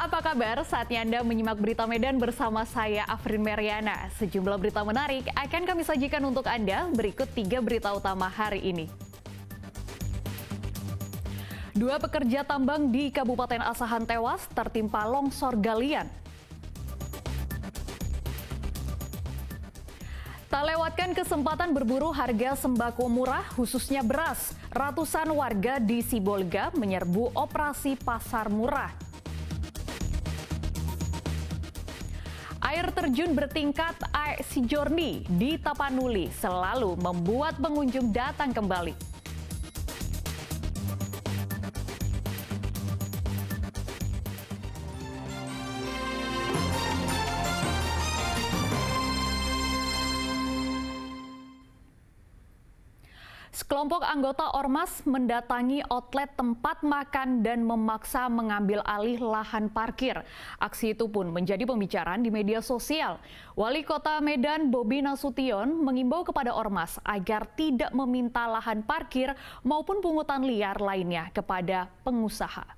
apa kabar? Saatnya Anda menyimak berita Medan bersama saya, Afrin Meriana. Sejumlah berita menarik akan kami sajikan untuk Anda. Berikut 3 berita utama hari ini. 2 pekerja tambang di Kabupaten Asahan tewas tertimpa longsor galian. Tak lewatkan kesempatan berburu harga sembako murah, khususnya beras. Ratusan warga di Sibolga menyerbu operasi pasar murah. Air terjun bertingkat Sijorni di Tapanuli selalu membuat pengunjung datang kembali. Sekelompok anggota Ormas mendatangi outlet tempat makan dan memaksa mengambil alih lahan parkir. Aksi itu pun menjadi pembicaraan di media sosial. Wali Kota Medan Bobi Nasution mengimbau kepada Ormas agar tidak meminta lahan parkir maupun pungutan liar lainnya kepada pengusaha.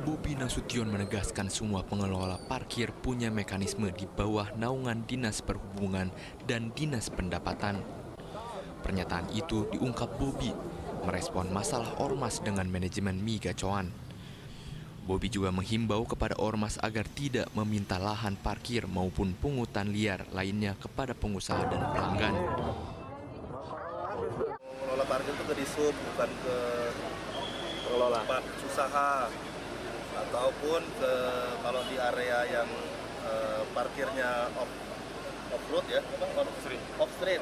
Bobi Nasution menegaskan semua pengelola parkir punya mekanisme di bawah naungan Dinas Perhubungan dan Dinas Pendapatan. Pernyataan itu diungkap Bobi merespon masalah Ormas dengan manajemen Mi Gacoan. Bobi juga menghimbau kepada Ormas agar tidak meminta lahan parkir maupun pungutan liar lainnya kepada pengusaha dan pelanggan. Pengelola parkir itu ke Disub, bukan ke pengelola usaha. Ataupun kalau di area yang parkirnya off-road ya, off-street,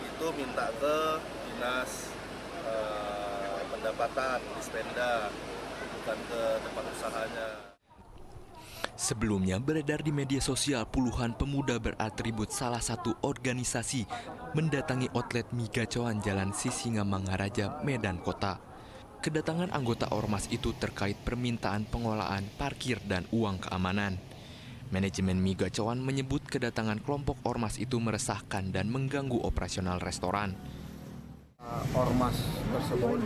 itu minta ke Dinas Pendapatan, Dispenda, bukan ke tempat usahanya. Sebelumnya beredar di media sosial puluhan pemuda beratribut salah satu organisasi mendatangi outlet Mi Gacoan Jalan Sisingamangaraja, Medan Kota. Kedatangan anggota Ormas itu terkait permintaan pengelolaan parkir dan uang keamanan. Manajemen Mi Gacoan menyebut kedatangan kelompok Ormas itu meresahkan dan mengganggu operasional restoran. Ormas tersebut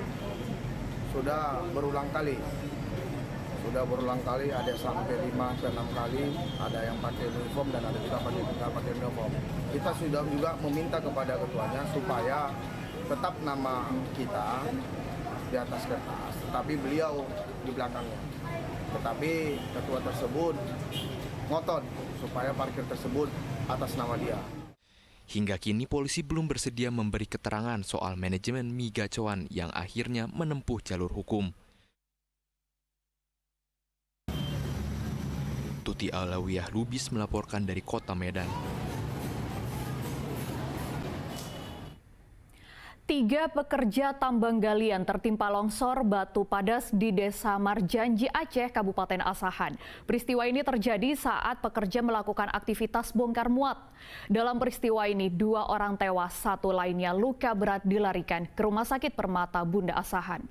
sudah berulang kali, ada sampai 5 ke 6 kali, ada yang pakai uniform dan ada juga tidak pakai uniform. Kita sudah juga meminta kepada ketuanya supaya tetap nama kita di atas kertas, tetapi beliau di belakangnya. Tetapi ketua tersebut ngotot supaya parkir tersebut atas nama dia. Hingga kini polisi belum bersedia memberi keterangan soal manajemen Mi Gacoan yang akhirnya menempuh jalur hukum. Tuti Alawiyah Lubis melaporkan dari Kota Medan. 3 pekerja tambang galian tertimpa longsor batu padas di Desa Marjanji, Aceh, Kabupaten Asahan. Peristiwa ini terjadi saat pekerja melakukan aktivitas bongkar muat. Dalam peristiwa ini 2 orang tewas, 1 lainnya luka berat dilarikan ke Rumah Sakit Permata Bunda Asahan.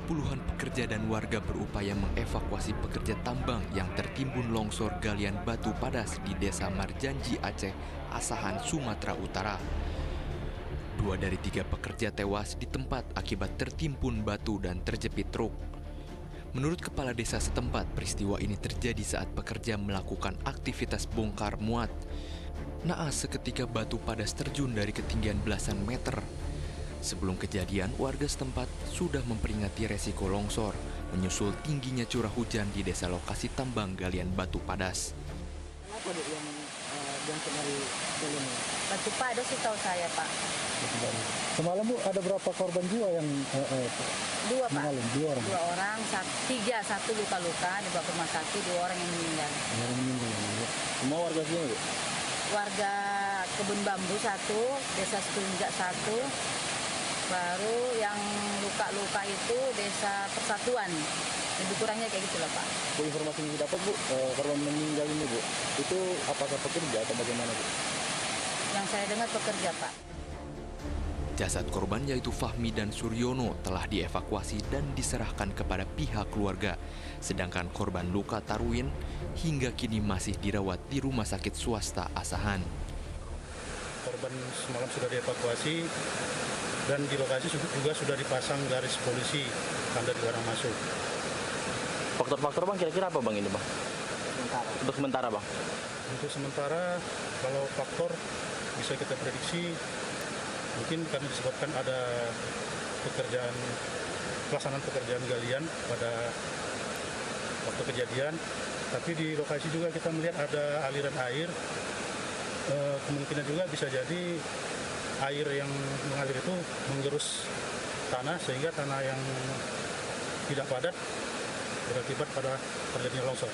Puluhan pekerja dan warga berupaya mengevakuasi pekerja tambang yang tertimbun longsor galian batu padas di Desa Marjanji, Aceh, Asahan, Sumatera Utara. 2 dari 3 pekerja tewas di tempat akibat tertimbun batu dan terjepit truk. Menurut kepala desa setempat, peristiwa ini terjadi saat pekerja melakukan aktivitas bongkar muat. Naas seketika batu padas terjun dari ketinggian belasan meter. Sebelum kejadian, warga setempat sudah memperingati resiko longsor menyusul tingginya curah hujan di desa lokasi tambang galian batu padas. Apa yang diangkut dari ini? Batu padas sih tahu saya, Pak. Semalam Bu, ada berapa korban jiwa yang 2, Pak. 2 orang. 2 orang, 3, 1 luka-luka dibawa ke rumah sakit, 2 orang yang meninggal. Semua warga sini, Bu? Warga Kebun Bambu 1, Desa Setunjak 1. Baru yang luka-luka itu Desa Persatuan. Lebih kurangnya kayak gitulah, Pak. Bu, informasi yang didapat, Bu, korban meninggal ini, Bu, itu apakah pekerja atau bagaimana, Bu? Yang saya dengar pekerja, Pak. Jasad korban yaitu Fahmi dan Suryono telah dievakuasi dan diserahkan kepada pihak keluarga. Sedangkan korban luka Tarwin hingga kini masih dirawat di rumah sakit swasta Asahan. korban semalam sudah dievakuasi dan di lokasi juga sudah dipasang garis polisi tanda dilarang masuk. Faktor-faktor Bang kira-kira apa Bang ini Bang? Untuk sementara Bang? Untuk sementara kalau faktor bisa kita prediksi mungkin karena disebabkan ada pelaksanaan pekerjaan galian pada waktu kejadian, tapi di lokasi juga kita melihat ada aliran air, kemungkinan juga bisa jadi air yang mengalir itu menggerus tanah sehingga tanah yang tidak padat berakibat pada terjadinya longsor.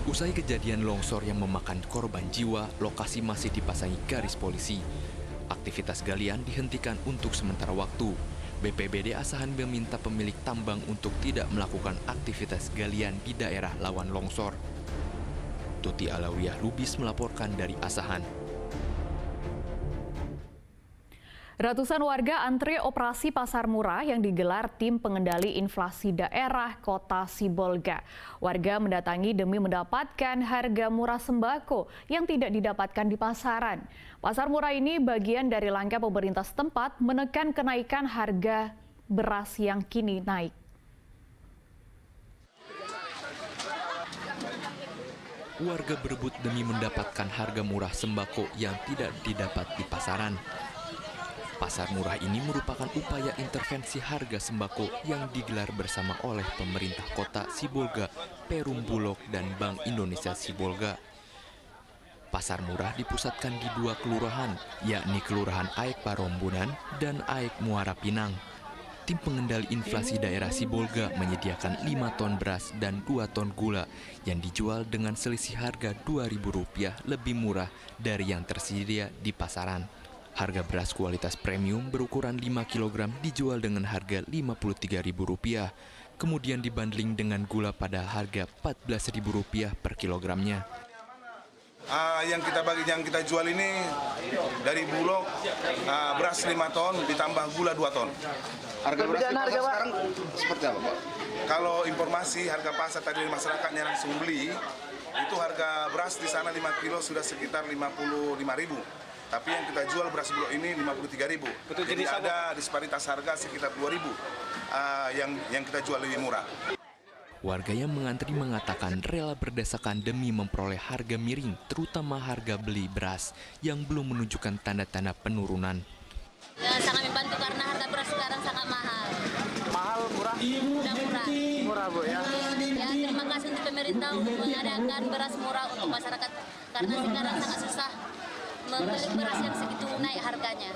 Usai kejadian longsor yang memakan korban jiwa, lokasi masih dipasangi garis polisi. Aktivitas galian dihentikan untuk sementara waktu. BPBD Asahan meminta pemilik tambang untuk tidak melakukan aktivitas galian di daerah lawan longsor. Tuti Alawiyah Lubis melaporkan dari Asahan. Ratusan warga antri operasi pasar murah yang digelar tim pengendali inflasi daerah Kota Sibolga. Warga mendatangi demi mendapatkan harga murah sembako yang tidak didapatkan di pasaran. Pasar murah ini bagian dari langkah pemerintah setempat menekan kenaikan harga beras yang kini naik. Warga berebut demi mendapatkan harga murah sembako yang tidak didapat di pasaran. Pasar murah ini merupakan upaya intervensi harga sembako yang digelar bersama oleh pemerintah kota Sibolga, Perum Bulog, dan Bank Indonesia Sibolga. Pasar murah dipusatkan di 2 kelurahan, yakni Kelurahan Aek Parombunan dan Aek Muara Pinang. Tim pengendali inflasi daerah Sibolga menyediakan 5 ton beras dan 2 ton gula yang dijual dengan selisih harga Rp2.000 lebih murah dari yang tersedia di pasaran. Harga beras kualitas premium berukuran 5 kg dijual dengan harga Rp53.000, kemudian dibanding dengan gula pada harga Rp14.000 per kilogramnya. Yang kita jual ini dari Bulog beras 5 ton ditambah gula 2 ton. Harga beras sekarang seperti apa Pak? Kalau informasi harga pasar tadi masyarakatnya langsung beli, itu harga beras di sana 5 kilo sudah sekitar Rp55.000. Tapi yang kita jual beras Bulog ini Rp53.000. Jadi ada disparitas harga sekitar Rp2.000 yang kita jual lebih murah. Warga yang mengantri mengatakan rela berdesakan demi memperoleh harga miring, terutama harga beli beras yang belum menunjukkan tanda-tanda penurunan. Ya, sangat membantu karena harga beras sekarang sangat mahal. Mahal, murah? Sudah murah. Murah Bu ya? Ya, terima kasih untuk pemerintah untuk mengadakan beras murah untuk masyarakat karena sekarang sangat susah membeli beras yang segitu naik harganya.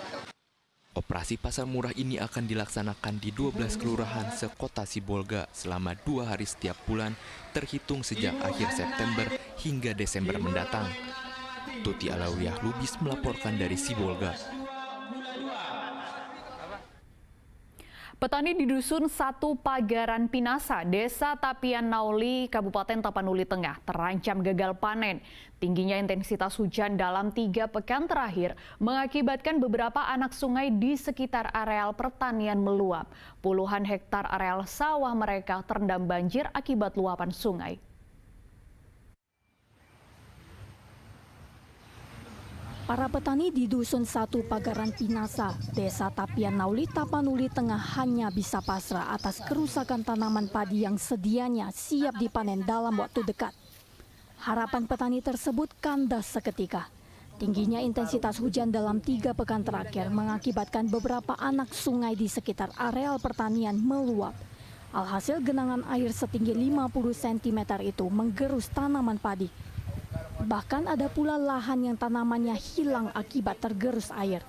Operasi pasar murah ini akan dilaksanakan di 12 kelurahan sekota Sibolga selama 2 hari setiap bulan, terhitung sejak akhir September hingga Desember mendatang. Tuti Alawiyah Lubis melaporkan dari Sibolga. Petani di Dusun 1 Pagaran Pinasa, Desa Tapian Nauli, Kabupaten Tapanuli Tengah terancam gagal panen. Tingginya intensitas hujan dalam 3 pekan terakhir mengakibatkan beberapa anak sungai di sekitar areal pertanian meluap. Puluhan hektar areal sawah mereka terendam banjir akibat luapan sungai. Para petani di Dusun 1 Pagaran Pinasa, Desa Tapian Nauli, Tapanuli Tengah hanya bisa pasrah atas kerusakan tanaman padi yang sedianya siap dipanen dalam waktu dekat. Harapan petani tersebut kandas seketika. Tingginya intensitas hujan dalam 3 pekan terakhir mengakibatkan beberapa anak sungai di sekitar areal pertanian meluap. Alhasil genangan air setinggi 50 cm itu menggerus tanaman padi. Bahkan ada pula lahan yang tanamannya hilang akibat tergerus air.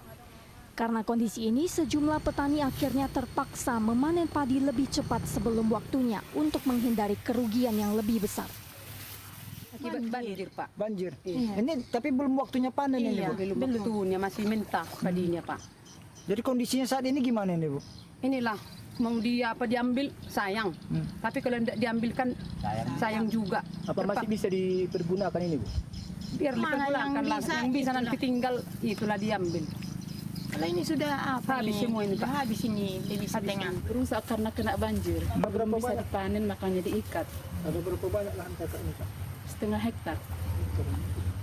Karena kondisi ini, sejumlah petani akhirnya terpaksa memanen padi lebih cepat sebelum waktunya untuk menghindari kerugian yang lebih besar. Akibat banjir, Pak. Banjir. Iya. Ini tapi belum waktunya panen ini, Iya, Bu. belum masih mentah padinya, Pak. Jadi kondisinya saat ini gimana ini, Bu? Inilah mau diambil sayang. Tapi kalau tidak diambil kan sayang juga. Apa masih bisa dipergunakan ini, Bu? Biar dipergunakan lah. Yang bisa nanti tinggal itulah diambil. Kalau ini sudah habis semua ini, Pak. Habis ini lebih setengah. Rusak karena kena banjir. Belum bisa dipanen makanya diikat. Ada berapa banyak lahan kakak ini, Pak? 0,5 hektar.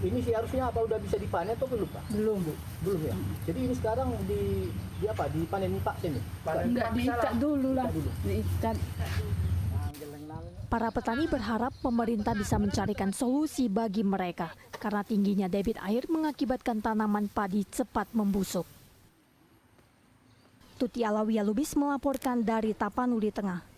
Ini sih harusnya apa udah bisa dipanen atau belum Pak? Belum, Bu. Belum ya. Jadi ini sekarang di apa? Dipanen Pak ini? Enggak diikat dulu lah. Diikat. Para petani berharap pemerintah bisa mencarikan solusi bagi mereka karena tingginya debit air mengakibatkan tanaman padi cepat membusuk. Tuti Alawiyah Lubis melaporkan dari Tapanuli Tengah.